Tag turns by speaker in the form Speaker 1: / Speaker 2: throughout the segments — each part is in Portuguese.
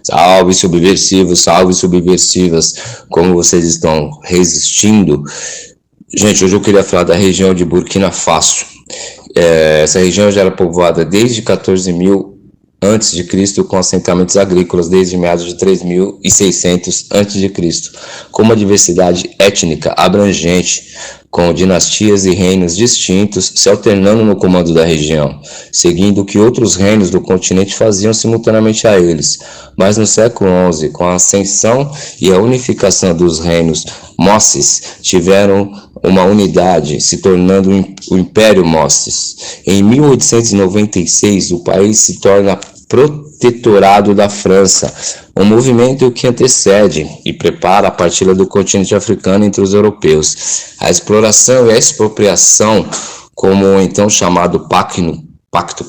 Speaker 1: Salve subversivos, salve subversivas, como vocês estão resistindo? Gente, hoje eu queria falar da região de Burkina Faso. Essa região já era povoada desde 14.000 a.C., com assentamentos agrícolas desde meados de 3.600 a.C., com uma diversidade étnica abrangente, com dinastias e reinos distintos se alternando no comando da região, seguindo o que outros reinos do continente faziam simultaneamente a eles. Mas no século XI, com a ascensão e a unificação dos reinos Mossis, tiveram uma unidade, se tornando o Império Mossis. Em 1896, o país se torna protetorado da França, um movimento que antecede e prepara a partilha do continente africano entre os europeus. A exploração e a expropriação, como o então chamado Pacto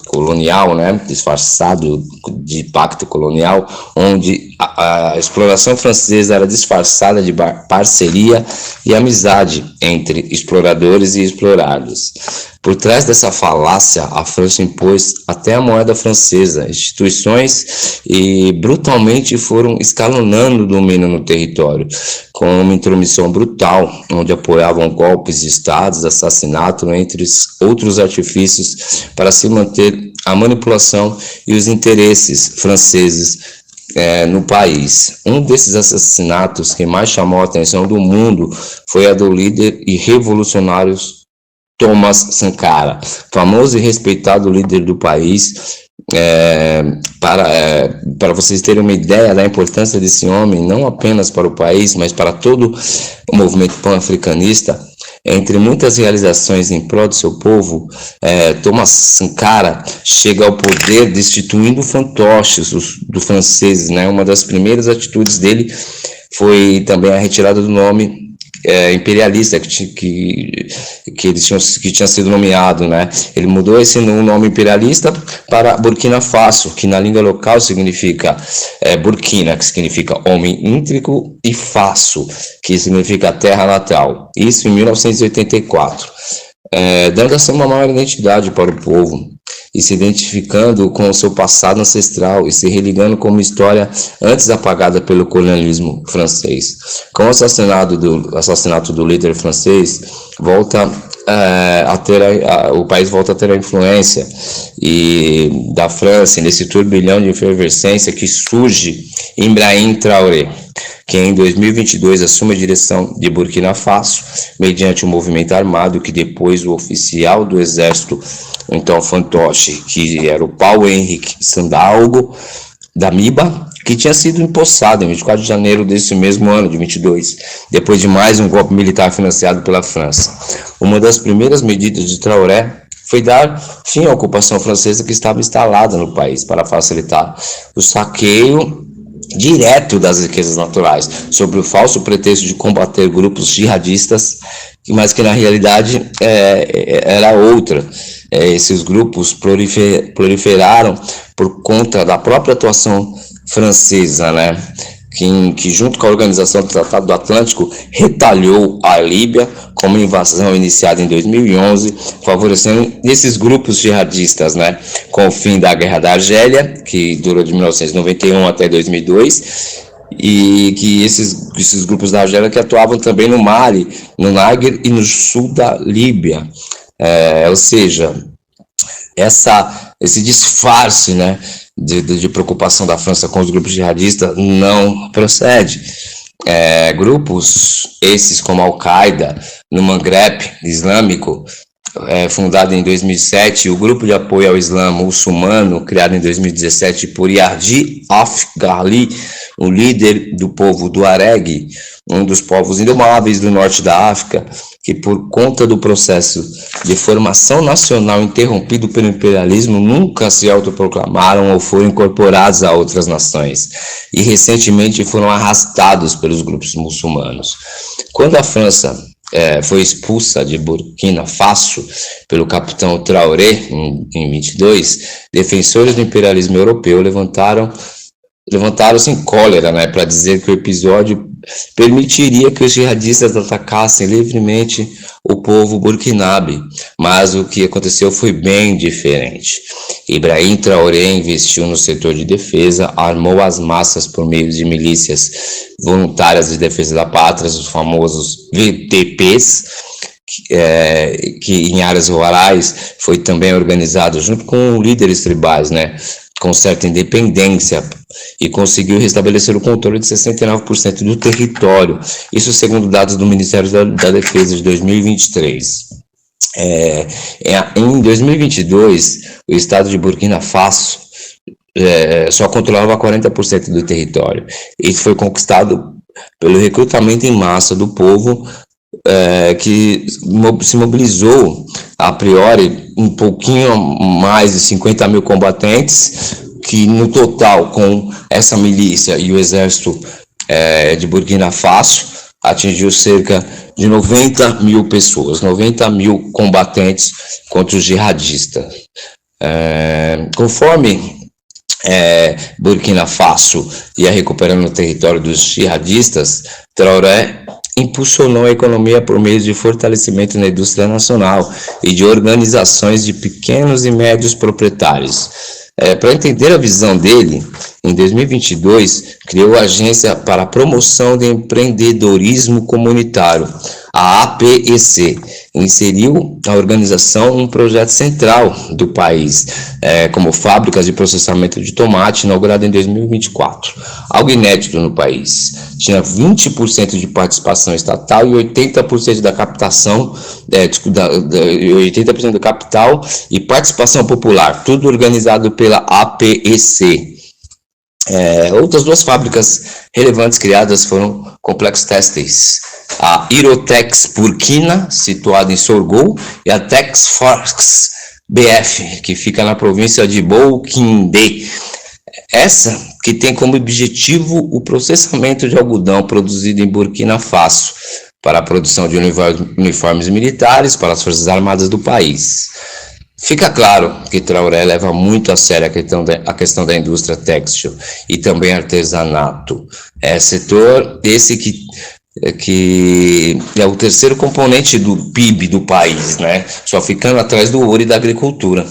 Speaker 1: Colonial, disfarçado de Pacto Colonial, onde a exploração francesa era disfarçada de parceria e amizade entre exploradores e explorados. Por trás dessa falácia, a França impôs até a moeda francesa, instituições, e brutalmente foram escalonando o domínio no território, com uma intromissão brutal, onde apoiavam golpes de estados, assassinato, entre outros artifícios, para se manter a manipulação e os interesses franceses no país. Um desses assassinatos que mais chamou a atenção do mundo foi a do líder e revolucionário Thomas Sankara, famoso e respeitado líder do país. Para vocês terem uma ideia da importância desse homem, não apenas para o país, mas para todo o movimento pan-africanista, entre muitas realizações em prol do seu povo, Thomas Sankara chega ao poder destituindo fantoches dos franceses. Uma das primeiras atitudes dele foi também a retirada do nome imperialista que tinha sido nomeado, Ele mudou esse nome imperialista para Burkina Faso, que na língua local significa Burkina, que significa homem íntegro, e Faso, que significa terra natal. Isso em 1984, dando assim uma maior identidade para o povo e se identificando com o seu passado ancestral e se religando com uma história antes apagada pelo colonialismo francês. Com o assassinato do líder francês, o país volta a ter a influência da França nesse turbilhão de efervescência que surge Ibrahim Traoré, que em 2022 assume a direção de Burkina Faso, mediante um movimento armado que depois o oficial do exército, então fantoche, que era o Paulo Henrique Sandaogo Damiba, que tinha sido empossado em 24 de janeiro desse mesmo ano, de 22, depois de mais um golpe militar financiado pela França. Uma das primeiras medidas de Traoré foi dar fim à ocupação francesa que estava instalada no país, para facilitar o saqueio direto das riquezas naturais, sob o falso pretexto de combater grupos jihadistas, mas que na realidade era outra. Esses grupos proliferaram por conta da própria atuação francesa, que junto com a Organização do Tratado do Atlântico retalhou a Líbia com uma invasão iniciada em 2011, favorecendo esses grupos jihadistas, com o fim da Guerra da Argélia, que durou de 1991 até 2002, e que esses grupos da Argélia que atuavam também no Mali, no Níger e no sul da Líbia. Ou seja, esse disfarce, de preocupação da França com os grupos jihadistas não procede. Grupos esses como Al-Qaeda no Maghreb Islâmico, fundado em 2007, o grupo de apoio ao Islã muçulmano, criado em 2017 por Yardi Afghali, o líder do povo Tuareg, um dos povos indomáveis do norte da África, que por conta do processo de formação nacional interrompido pelo imperialismo, nunca se autoproclamaram ou foram incorporados a outras nações, e recentemente foram arrastados pelos grupos muçulmanos. Quando a França foi expulsa de Burkina Faso pelo capitão Traoré em 22, defensores do imperialismo europeu levantaram levantaram-se em cólera, né, para dizer que o episódio permitiria que os jihadistas atacassem livremente o povo burkinabe, mas o que aconteceu foi bem diferente. Ibrahim Traoré investiu no setor de defesa, armou as massas por meio de milícias voluntárias de defesa da pátria, os famosos VTPs, que em áreas rurais foi também organizado junto com líderes tribais, né, com certa independência, e conseguiu restabelecer o controle de 69% do território, isso segundo dados do Ministério da Defesa de 2023. Em 2022, o estado de Burkina Faso só controlava 40% do território. Isso foi conquistado pelo recrutamento em massa do povo, que se mobilizou a priori um pouquinho mais de 50 mil combatentes, que no total, com essa milícia e o exército de Burkina Faso, atingiu cerca de 90 mil pessoas, 90 mil combatentes contra os jihadistas. Conforme Burkina Faso ia recuperando o território dos jihadistas, Traoré impulsionou a economia por meio de fortalecimento na indústria nacional e de organizações de pequenos e médios proprietários. Para entender a visão dele, em 2022, criou a Agência para a Promoção do Empreendedorismo Comunitário, a APEC, inseriu a organização em um projeto central do país, como fábricas de processamento de tomate, inaugurada em 2024, algo inédito no país. Tinha 20% de participação estatal e 80% da captação, 80% do capital e participação popular, tudo organizado pela APEC. Outras duas fábricas relevantes criadas foram complexos têxteis, a Irotex Burkina, situada em Sorgho, e a Texforx BF, que fica na província de Bouquinde. Essa que tem como objetivo o processamento de algodão produzido em Burkina Faso para a produção de uniformes militares para as Forças Armadas do país. Fica claro que Traoré leva muito a sério a questão da indústria têxtil e também artesanato. Setor esse que é o terceiro componente do PIB do país, né? Só ficando atrás do ouro e da agricultura.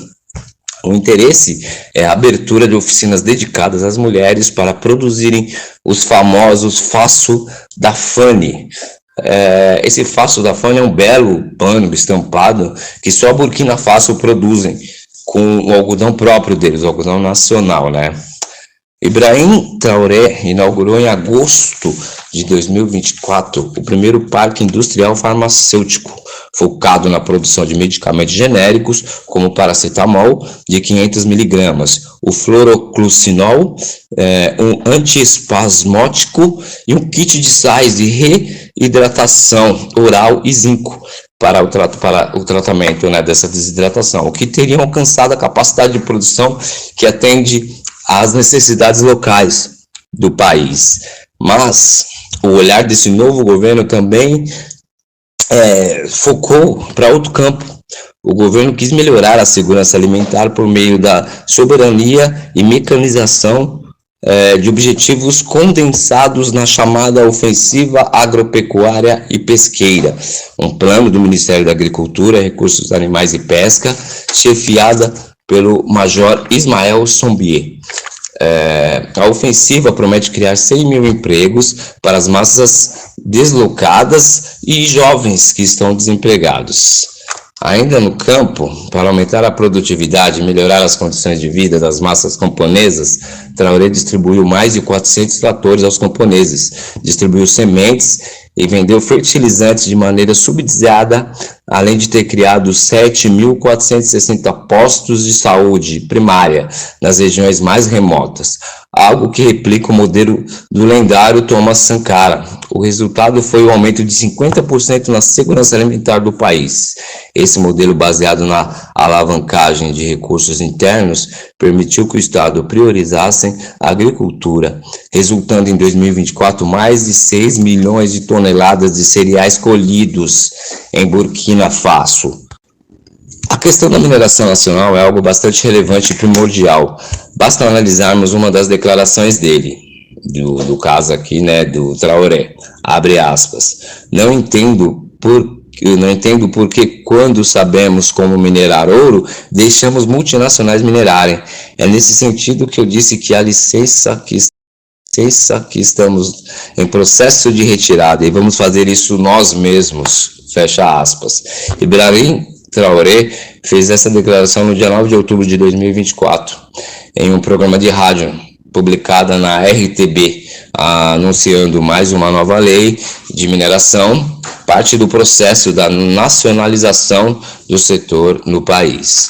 Speaker 1: O interesse é a abertura de oficinas dedicadas às mulheres para produzirem os famosos faço da Fani. Esse faço da Fani é um belo pano estampado que só Burkina Faso produzem com o algodão próprio deles, o algodão nacional, né? Ibrahim Traoré inaugurou em agosto de 2024 o primeiro parque industrial farmacêutico, focado na produção de medicamentos genéricos, como paracetamol de 500 miligramas, o fluoroclucinol, um antiespasmódico e um kit de sais de reidratação oral e zinco para o tratamento, né, dessa desidratação, o que teria alcançado a capacidade de produção que atende às necessidades locais do país. Mas o olhar desse novo governo também focou para outro campo. O governo quis melhorar a segurança alimentar por meio da soberania e mecanização de objetivos condensados na chamada Ofensiva Agropecuária e Pesqueira, um plano do Ministério da Agricultura, Recursos Animais e Pesca, chefiada pelo Major Ismael Sombier. A ofensiva promete criar 100 mil empregos para as massas deslocadas e jovens que estão desempregados. Ainda no campo, para aumentar a produtividade e melhorar as condições de vida das massas camponesas, Traoré distribuiu mais de 400 tratores aos camponeses, distribuiu sementes e vendeu fertilizantes de maneira subsidiada, além de ter criado 7.460 postos de saúde primária nas regiões mais remotas, algo que replica o modelo do lendário Thomas Sankara. O resultado foi o aumento de 50% na segurança alimentar do país. Esse modelo, baseado na alavancagem de recursos internos, permitiu que o Estado priorizasse a agricultura, resultando em 2024 mais de 6 milhões de toneladas de cereais colhidos em Burkina Faso. A questão da mineração nacional é algo bastante relevante e primordial. Basta analisarmos uma das declarações dele, do caso aqui, né, do Traoré, abre aspas, não entendo por que quando sabemos como minerar ouro, deixamos multinacionais minerarem. É nesse sentido que eu disse que a licença que estamos em processo de retirada e vamos fazer isso nós mesmos, fecha aspas. Ibrahim Traoré fez essa declaração no dia 9 de outubro de 2024, em um programa de rádio publicada na RTB, anunciando mais uma nova lei de mineração, parte do processo da nacionalização do setor no país.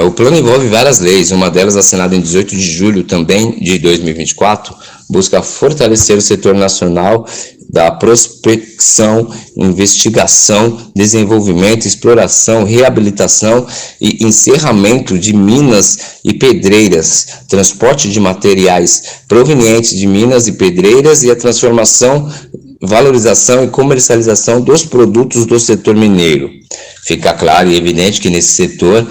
Speaker 1: O plano envolve várias leis, uma delas assinada em 18 de julho também de 2024, busca fortalecer o setor nacional da prospecção, investigação, desenvolvimento, exploração, reabilitação e encerramento de minas e pedreiras, transporte de materiais provenientes de minas e pedreiras e a transformação, valorização e comercialização dos produtos do setor mineiro. Fica claro e evidente que nesse setor,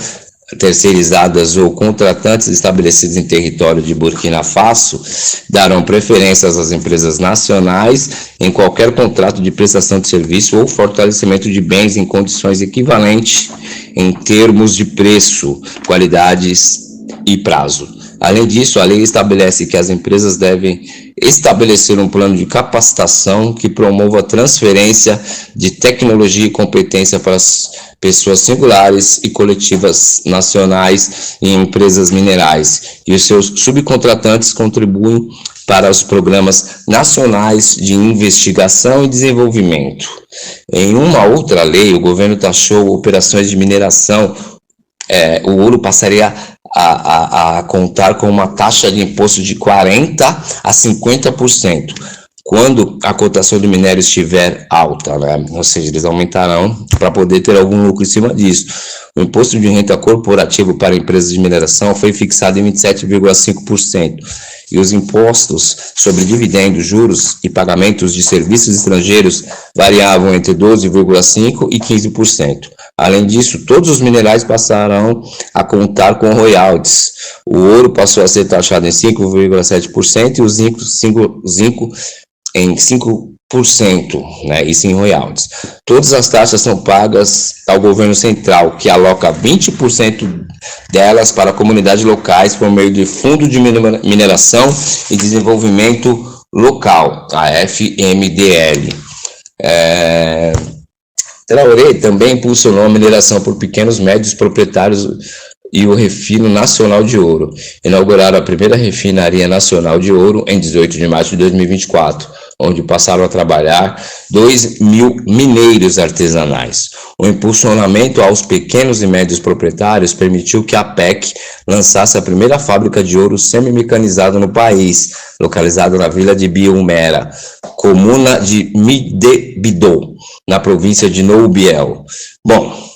Speaker 1: terceirizadas ou contratantes estabelecidos em território de Burkina Faso darão preferências às empresas nacionais em qualquer contrato de prestação de serviço ou fortalecimento de bens em condições equivalentes em termos de preço, qualidades e prazo. Além disso, a lei estabelece que as empresas devem estabelecer um plano de capacitação que promova a transferência de tecnologia e competência para as pessoas singulares e coletivas nacionais em empresas minerais, e os seus subcontratantes contribuem para os programas nacionais de investigação e desenvolvimento. Em uma outra lei, o governo taxou operações de mineração, o ouro passaria a contar com uma taxa de imposto de 40% a 50%, quando a cotação do minério estiver alta, né? Ou seja, eles aumentarão para poder ter algum lucro em cima disso. O imposto de renda corporativo para empresas de mineração foi fixado em 27,5%, e os impostos sobre dividendos, juros e pagamentos de serviços estrangeiros variavam entre 12,5% e 15%. Além disso, todos os minerais passarão a contar com royalties. O ouro passou a ser taxado em 5,7% e o zinco em 5%, né, isso em royalties. Todas as taxas são pagas ao governo central, que aloca 20% delas para comunidades locais por meio de Fundo de Mineração e Desenvolvimento Local, a FMDL. Traoré também impulsionou a mineração por pequenos médios proprietários e o refino nacional de ouro. Inauguraram a primeira refinaria nacional de ouro em 18 de março de 2024, onde passaram a trabalhar 2.000 mineiros artesanais. O impulsionamento aos pequenos e médios proprietários permitiu que a PEC lançasse a primeira fábrica de ouro semi-mecanizada no país, localizada na vila de Biumera, comuna de Midebidou, na província de Noubiel. Bom,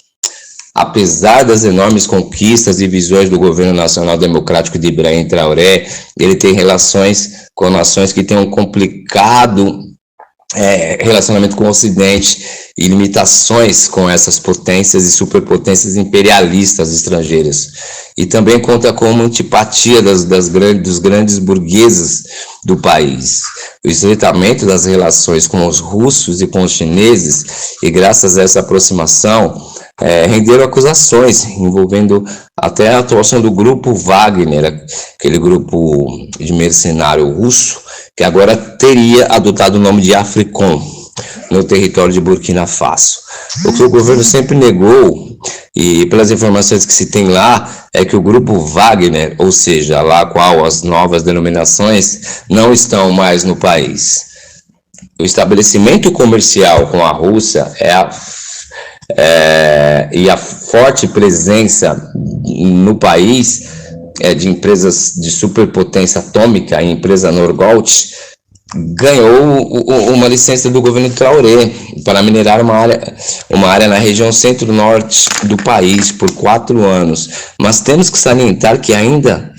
Speaker 1: apesar das enormes conquistas e visões do governo nacional democrático de Ibrahim Traoré, ele tem relações com nações que têm um complicado relacionamento com o Ocidente e limitações com essas potências e superpotências imperialistas estrangeiras. E também conta com uma antipatia dos grandes burgueses do país. O estreitamento das relações com os russos e com os chineses, e graças a essa aproximação, renderam acusações envolvendo até a atuação do grupo Wagner, aquele grupo de mercenário russo, que agora teria adotado o nome de Africom no território de Burkina Faso. O que o governo sempre negou, e pelas informações que se tem lá, é que o grupo Wagner, ou seja, lá qual as novas denominações, não estão mais no país. O estabelecimento comercial com a Rússia e a forte presença no país de empresas de superpotência atômica, a empresa Norgold, ganhou uma licença do governo Traoré para minerar uma área na região centro-norte do país por 4 anos. Mas temos que salientar que ainda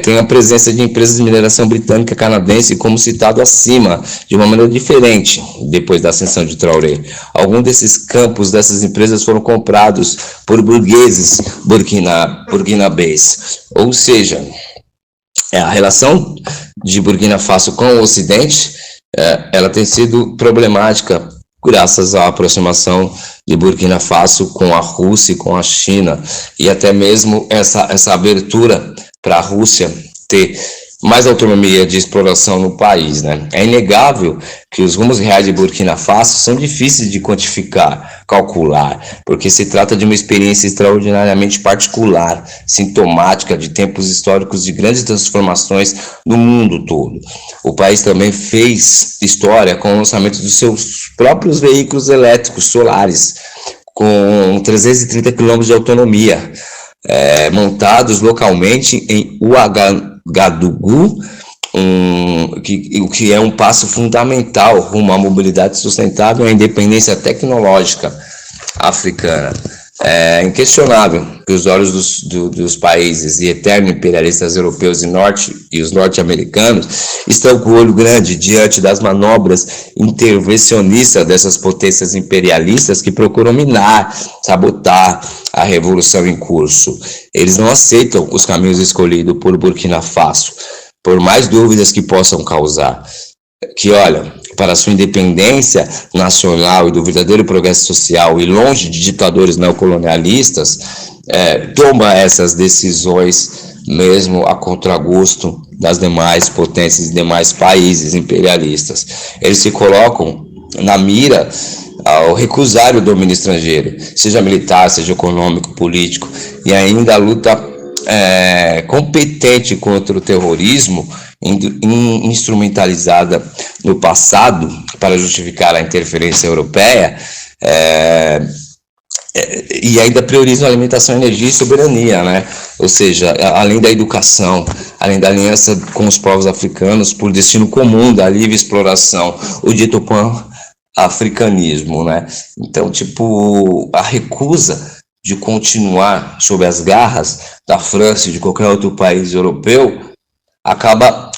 Speaker 1: tem a presença de empresas de mineração britânica e canadense, como citado acima, de uma maneira diferente, depois da ascensão de Traoré. Alguns desses campos dessas empresas foram comprados por burgueses burkinabês. Ou seja, a relação de Burkina Faso com o Ocidente, ela tem sido problemática graças à aproximação de Burkina Faso com a Rússia e com a China, e até mesmo essa abertura para a Rússia ter mais autonomia de exploração no país, né? É inegável que os rumos reais de Burkina Faso são difíceis de quantificar, calcular, porque se trata de uma experiência extraordinariamente particular, sintomática de tempos históricos de grandes transformações no mundo todo. O país também fez história com o lançamento dos seus próprios veículos elétricos solares, com 330 quilômetros de autonomia, montados localmente em Ouagadougou, o que é um passo fundamental rumo à mobilidade sustentável e à independência tecnológica africana. É inquestionável que os olhos dos países e eternos imperialistas europeus e os norte-americanos estão com o olho grande diante das manobras intervencionistas dessas potências imperialistas que procuram minar, sabotar a revolução em curso. Eles não aceitam os caminhos escolhidos por Burkina Faso, por mais dúvidas que possam causar. Que, olha, para sua independência nacional e do verdadeiro progresso social, e longe de ditadores neocolonialistas, toma essas decisões mesmo a contragosto das demais potências e demais países imperialistas. Eles se colocam na mira ao recusar o domínio estrangeiro, seja militar, seja econômico, político, e ainda a luta competente contra o terrorismo, instrumentalizada no passado para justificar a interferência europeia, e ainda priorizam alimentação, energia e soberania, né? Ou seja, além da educação, além da aliança com os povos africanos por destino comum da livre exploração, o dito pan-africanismo, né? Então, a recusa de continuar sob as garras da França e de qualquer outro país europeu acaba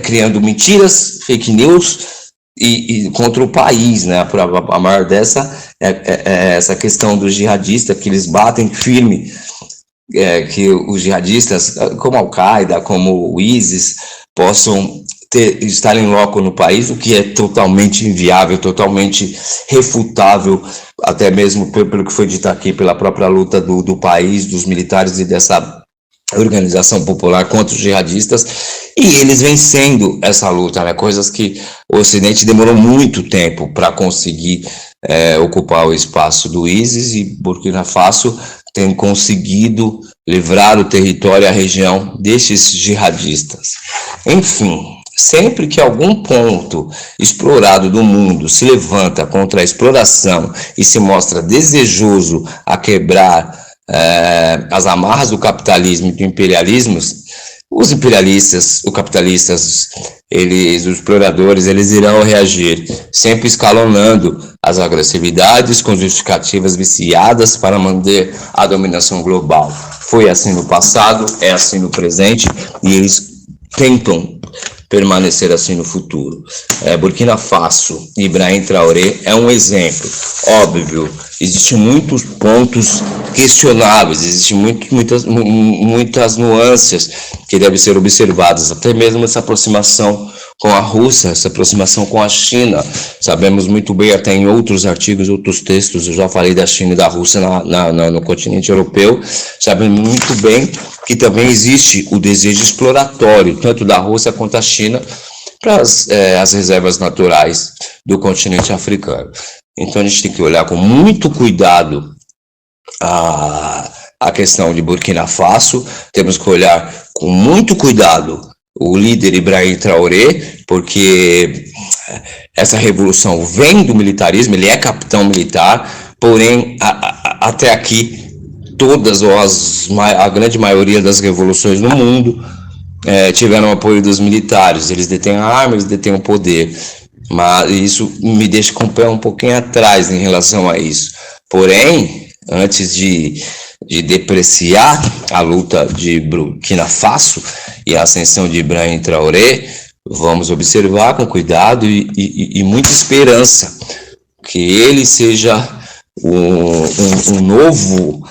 Speaker 1: criando mentiras, fake news e contra o país, né? A maior dessa é essa questão dos jihadistas, que eles batem firme, que os jihadistas, como Al-Qaeda, como o ISIS, possam estar em loco no país, o que é totalmente inviável, totalmente refutável, até mesmo pelo que foi dito aqui, pela própria luta do país, dos militares e dessa organização popular contra os jihadistas, e eles vencendo essa luta, né? Coisas que o Ocidente demorou muito tempo para conseguir ocupar o espaço do ISIS, e Burkina Faso tem conseguido livrar o território e a região desses jihadistas. Enfim, sempre que algum ponto explorado do mundo se levanta contra a exploração e se mostra desejoso a quebrar as amarras do capitalismo e do imperialismo, os imperialistas, os capitalistas, os exploradores, eles irão reagir, sempre escalonando as agressividades com justificativas viciadas para manter a dominação global. Foi assim no passado, é assim no presente, e eles tentam permanecer assim no futuro. Burkina Faso, Ibrahim Traoré é um exemplo. Óbvio, existem muitos pontos questionáveis, existem muitas nuances que devem ser observadas, até mesmo essa aproximação com a Rússia, essa aproximação com a China. Sabemos muito bem, até em outros artigos, outros textos, eu já falei da China e da Rússia no continente europeu, sabemos muito bem que também existe o desejo exploratório, tanto da Rússia quanto da China, para as reservas naturais do continente africano. Então a gente tem que olhar com muito cuidado a questão de Burkina Faso, temos que olhar com muito cuidado o líder Ibrahim Traoré, porque essa revolução vem do militarismo, ele é capitão militar, porém até aqui todas ou a grande maioria das revoluções no mundo tiveram apoio dos militares, eles detêm a arma, eles detêm o poder, mas isso me deixa com o pé um pouquinho atrás em relação a isso. Porém, antes de de depreciar a luta de Burkina Faso e a ascensão de Ibrahim Traoré, vamos observar com cuidado e muita esperança que ele seja um novo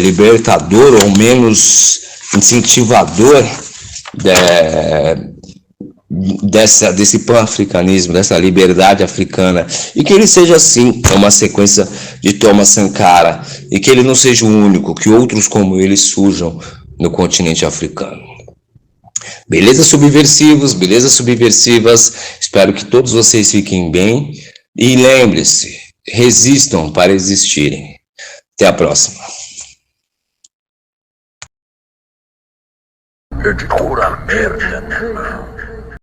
Speaker 1: libertador, ou menos incentivador desse pan-africanismo, dessa liberdade africana, e que ele seja assim uma sequência de Thomas Sankara, e que ele não seja o único, que outros como ele surjam no continente africano. Beleza, subversivos, beleza, subversivas, espero que todos vocês fiquem bem, e lembre-se, resistam para existirem. Até a próxima.
Speaker 2: É de cura merda, né?